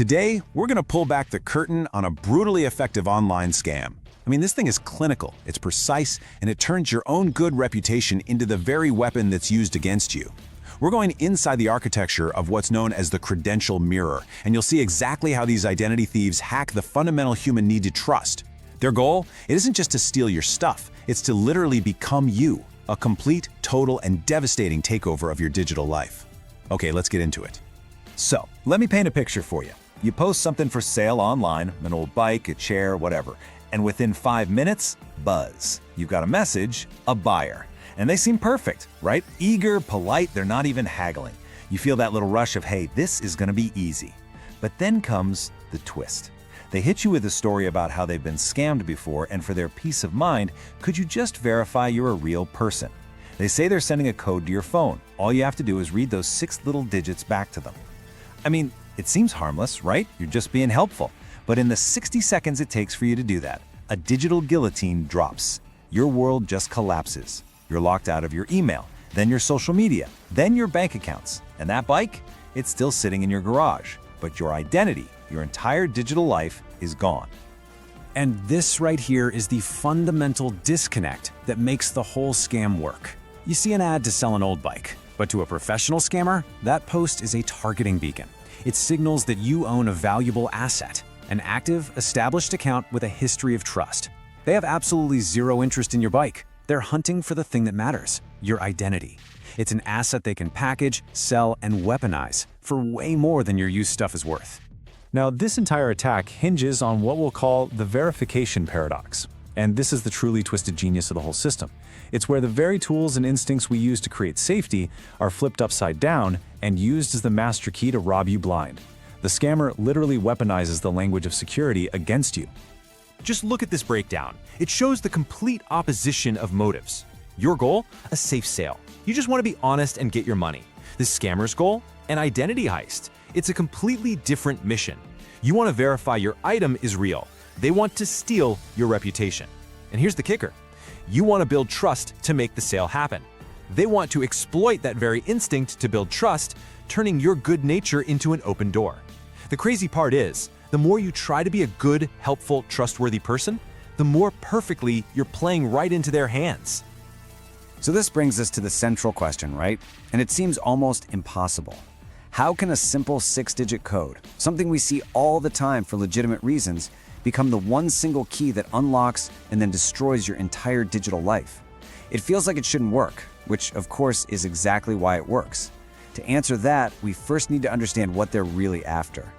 Today, we're going to pull back the curtain on a brutally effective online scam. I mean, this thing is clinical, it's precise, and it turns your own good reputation into the very weapon that's used against you. We're going inside the architecture of what's known as the Credential Mirror, and you'll see exactly how these identity thieves hack the fundamental human need to trust. Their goal? It isn't just to steal your stuff, it's to literally become you, a complete, total, and devastating takeover of your digital life. Okay, let's get into it. So, let me paint a picture for you. You post something for sale online, an old bike, a chair, whatever, and within 5 minutes, buzz. You've got a message, a buyer. And they seem perfect, right? Eager, polite, they're not even haggling. You feel that little rush of, hey, this is gonna be easy. But then comes the twist. They hit you with a story about how they've been scammed before, and for their peace of mind, could you just verify you're a real person? They say they're sending a code to your phone. All you have to do is read those 6 little digits back to them. I mean, it seems harmless, right? You're just being helpful. But in the 60 seconds it takes for you to do that, a digital guillotine drops. Your world just collapses. You're locked out of your email, then your social media, then your bank accounts. And that bike? It's still sitting in your garage. But your identity, your entire digital life, is gone. And this right here is the fundamental disconnect that makes the whole scam work. You see an ad to sell an old bike, but to a professional scammer, that post is a targeting beacon. It signals that you own a valuable asset, an active, established account with a history of trust. They have absolutely zero interest in your bike. They're hunting for the thing that matters, your identity. It's an asset they can package, sell, and weaponize for way more than your used stuff is worth. Now, this entire attack hinges on what we'll call the verification paradox. And this is the truly twisted genius of the whole system. It's where the very tools and instincts we use to create safety are flipped upside down and used as the master key to rob you blind. The scammer literally weaponizes the language of security against you. Just look at this breakdown. It shows the complete opposition of motives. Your goal? A safe sale. You just want to be honest and get your money. The scammer's goal? An identity heist. It's a completely different mission. You want to verify your item is real. They want to steal your reputation. And here's the kicker. You want to build trust to make the sale happen. They want to exploit that very instinct to build trust, turning your good nature into an open door. The crazy part is, the more you try to be a good, helpful, trustworthy person, the more perfectly you're playing right into their hands. So this brings us to the central question, right? And it seems almost impossible. How can a simple 6-digit code, something we see all the time for legitimate reasons, become the one single key that unlocks and then destroys your entire digital life? It feels like it shouldn't work, which of course is exactly why it works. To answer that, we first need to understand what they're really after.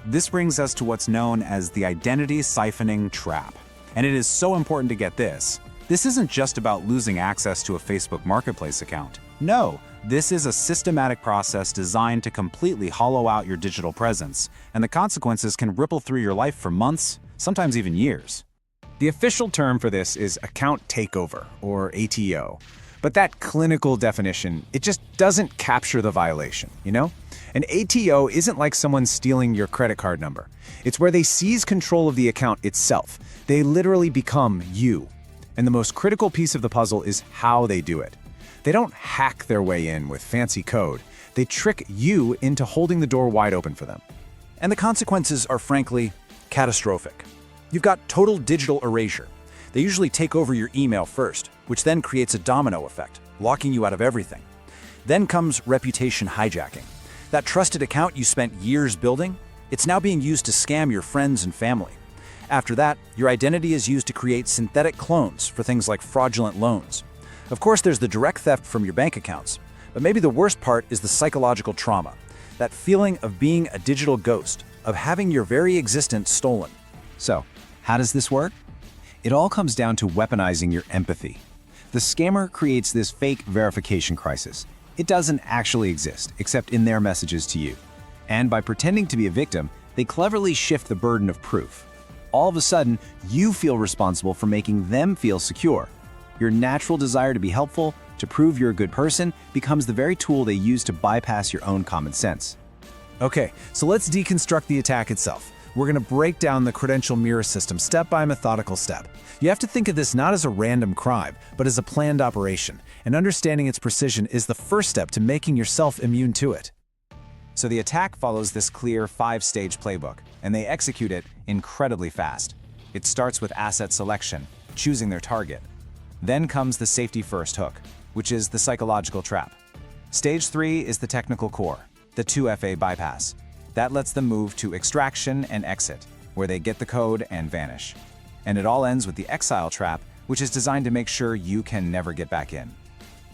This brings us to what's known as the identity siphoning trap. And it is so important to get this. This isn't just about losing access to a Facebook Marketplace account. No, this is a systematic process designed to completely hollow out your digital presence, and the consequences can ripple through your life for months, sometimes even years. The official term for this is account takeover, or ATO. But that clinical definition, it just doesn't capture the violation, you know? An ATO isn't like someone stealing your credit card number. It's where they seize control of the account itself. They literally become you. And the most critical piece of the puzzle is how they do it. They don't hack their way in with fancy code. They trick you into holding the door wide open for them. And the consequences are frankly catastrophic. You've got total digital erasure. They usually take over your email first, which then creates a domino effect, locking you out of everything. Then comes reputation hijacking. That trusted account you spent years building, it's now being used to scam your friends and family. After that, your identity is used to create synthetic clones for things like fraudulent loans. Of course, there's the direct theft from your bank accounts, but maybe the worst part is the psychological trauma, that feeling of being a digital ghost, of having your very existence stolen. So, how does this work? It all comes down to weaponizing your empathy. The scammer creates this fake verification crisis. It doesn't actually exist, except in their messages to you. And by pretending to be a victim, they cleverly shift the burden of proof. All of a sudden, you feel responsible for making them feel secure. Your natural desire to be helpful, to prove you're a good person, becomes the very tool they use to bypass your own common sense. Okay, so let's deconstruct the attack itself. We're going to break down the Credential Mirror System step by methodical step. You have to think of this not as a random crime, but as a planned operation, and understanding its precision is the first step to making yourself immune to it. So the attack follows this clear 5-stage playbook, and they execute it incredibly fast. It starts with asset selection, choosing their target. Then comes the safety-first hook, which is the psychological trap. Stage 3 is the technical core, the 2FA bypass. That lets them move to extraction and exit, where they get the code and vanish. And it all ends with the exile trap, which is designed to make sure you can never get back in.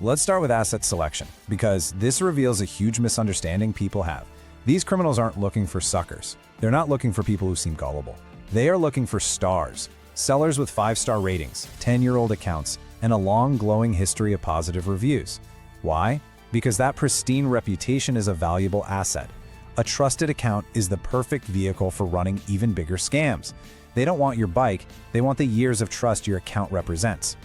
Let's start with asset selection, because this reveals a huge misunderstanding people have. These criminals aren't looking for suckers. They're not looking for people who seem gullible. They are looking for stars, sellers with 5-star ratings, 10-year-old accounts, and a long glowing history of positive reviews. Why? Because that pristine reputation is a valuable asset. A trusted account is the perfect vehicle for running even bigger scams. They don't want your bike, they want the years of trust your account represents.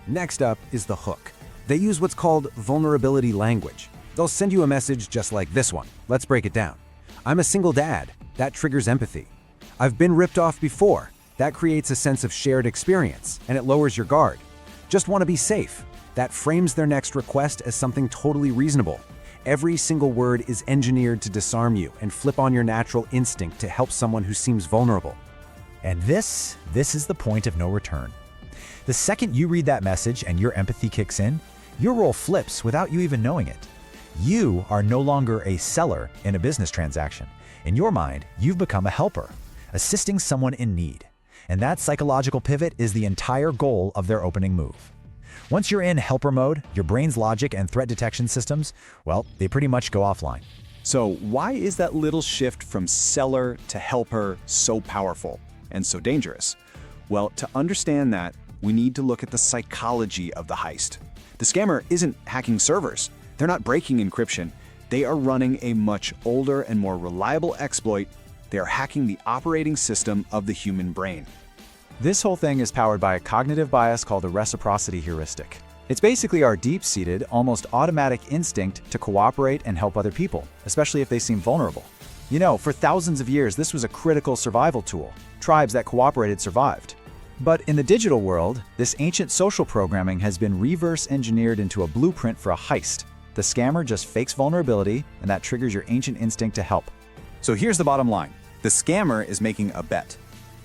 Next up is the hook. They use what's called vulnerability language. They'll send you a message just like this one. Let's break it down. I'm a single dad. That triggers empathy. I've been ripped off before. That creates a sense of shared experience, and it lowers your guard. Just want to be safe. That frames their next request as something totally reasonable. Every single word is engineered to disarm you and flip on your natural instinct to help someone who seems vulnerable. And this is the point of no return. The second you read that message and your empathy kicks in, your role flips without you even knowing it. You are no longer a seller in a business transaction. In your mind, you've become a helper, assisting someone in need. And that psychological pivot is the entire goal of their opening move. Once you're in helper mode, your brain's logic and threat detection systems, well, they pretty much go offline. So why is that little shift from seller to helper so powerful and so dangerous? Well, to understand that, we need to look at the psychology of the heist. The scammer isn't hacking servers. They're not breaking encryption. They are running a much older and more reliable exploit. They are hacking the operating system of the human brain. This whole thing is powered by a cognitive bias called the Reciprocity Heuristic. It's basically our deep-seated, almost automatic instinct to cooperate and help other people, especially if they seem vulnerable. You know, for thousands of years, this was a critical survival tool. Tribes that cooperated survived. But in the digital world, this ancient social programming has been reverse-engineered into a blueprint for a heist. The scammer just fakes vulnerability, and that triggers your ancient instinct to help. So here's the bottom line. The scammer is making a bet.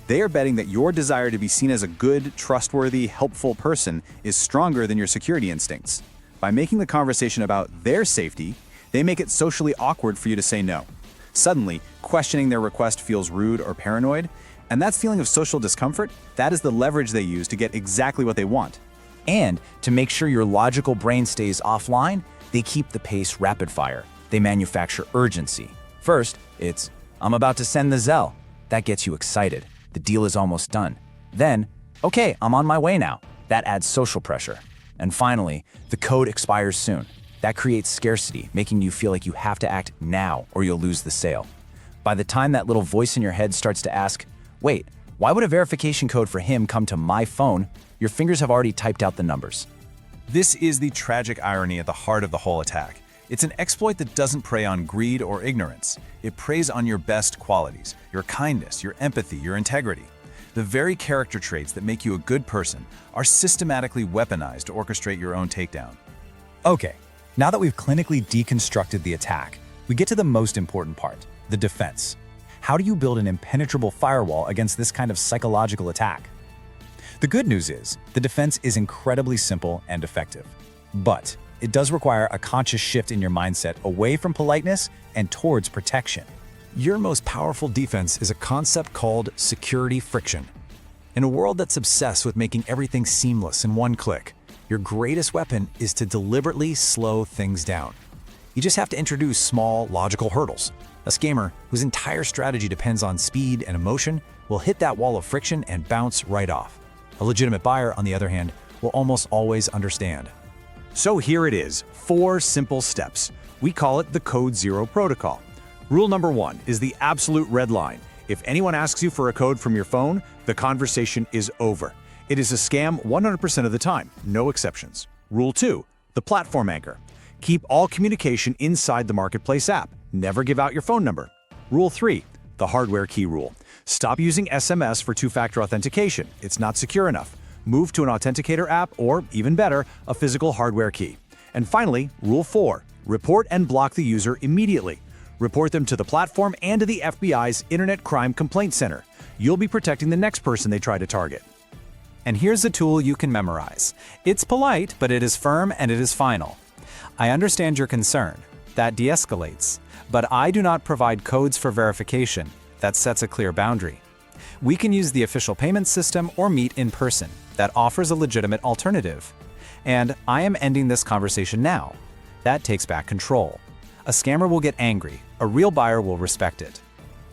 They are betting that your desire to be seen as a good, trustworthy, helpful person is stronger than your security instincts. By making the conversation about their safety, they make it socially awkward for you to say no. Suddenly, questioning their request feels rude or paranoid, and that feeling of social discomfort, that is the leverage they use to get exactly what they want. And to make sure your logical brain stays offline, they keep the pace rapid fire. They manufacture urgency. First, it's, I'm about to send the Zelle. That gets you excited. The deal is almost done. Then, okay, I'm on my way now. That adds social pressure. And finally, the code expires soon. That creates scarcity, making you feel like you have to act now or you'll lose the sale. By the time that little voice in your head starts to ask, wait, why would a verification code for him come to my phone? Your fingers have already typed out the numbers. This is the tragic irony at the heart of the whole attack. It's an exploit that doesn't prey on greed or ignorance. It preys on your best qualities, your kindness, your empathy, your integrity. The very character traits that make you a good person are systematically weaponized to orchestrate your own takedown. Okay, now that we've clinically deconstructed the attack, we get to the most important part, the defense. How do you build an impenetrable firewall against this kind of psychological attack? The good news is, the defense is incredibly simple and effective. But it does require a conscious shift in your mindset away from politeness and towards protection. Your most powerful defense is a concept called security friction. In a world that's obsessed with making everything seamless in one click, your greatest weapon is to deliberately slow things down. You just have to introduce small, logical hurdles. A scammer whose entire strategy depends on speed and emotion will hit that wall of friction and bounce right off. A legitimate buyer, on the other hand, will almost always understand. So here it is, 4 simple steps. We call it the Code Zero protocol. Rule number 1 is the absolute red line. If anyone asks you for a code from your phone, the conversation is over. It is a scam 100% of the time, no exceptions. Rule 2, the platform anchor. Keep all communication inside the marketplace app. Never give out your phone number. Rule 3, the hardware key rule. Stop using SMS for two-factor authentication. It's not secure enough. Move to an authenticator app or, even better, a physical hardware key. And finally, Rule 4, report and block the user immediately. Report them to the platform and to the FBI's Internet Crime Complaint Center. You'll be protecting the next person they try to target. And here's a tool you can memorize. It's polite, but it is firm and it is final. I understand your concern. That de-escalates. But I do not provide codes for verification. That sets a clear boundary. We can use the official payment system or meet in person. That offers a legitimate alternative. And I am ending this conversation now. That takes back control. A scammer will get angry. A real buyer will respect it.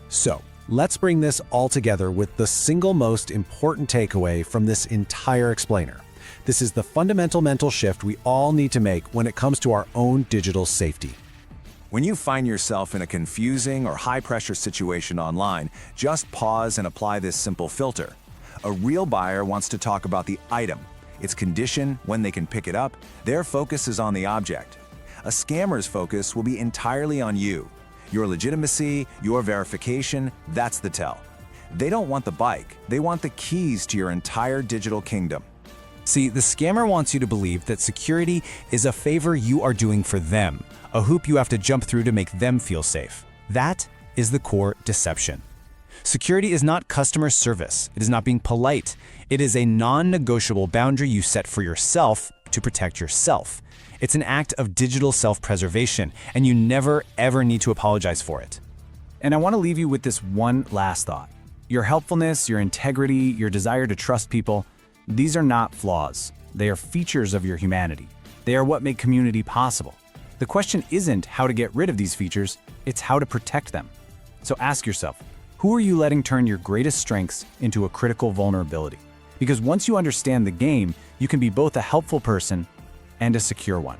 So, let's bring this all together with the single most important takeaway from this entire explainer. This is the fundamental mental shift we all need to make when it comes to our own digital safety. When you find yourself in a confusing or high-pressure situation online, just pause and apply this simple filter. A real buyer wants to talk about the item, its condition, when they can pick it up. Their focus is on the object. A scammer's focus will be entirely on you. Your legitimacy, your verification, that's the tell. They don't want the bike, they want the keys to your entire digital kingdom. See, the scammer wants you to believe that security is a favor you are doing for them, a hoop you have to jump through to make them feel safe. That is the core deception. Security is not customer service. It is not being polite. It is a non-negotiable boundary you set for yourself to protect yourself. It's an act of digital self-preservation, and you never, ever need to apologize for it. And I want to leave you with this one last thought. Your helpfulness, your integrity, your desire to trust people, these are not flaws. They are features of your humanity. They are what make community possible. The question isn't how to get rid of these features, it's how to protect them. So ask yourself, who are you letting turn your greatest strengths into a critical vulnerability? Because once you understand the game, you can be both a helpful person and a secure one.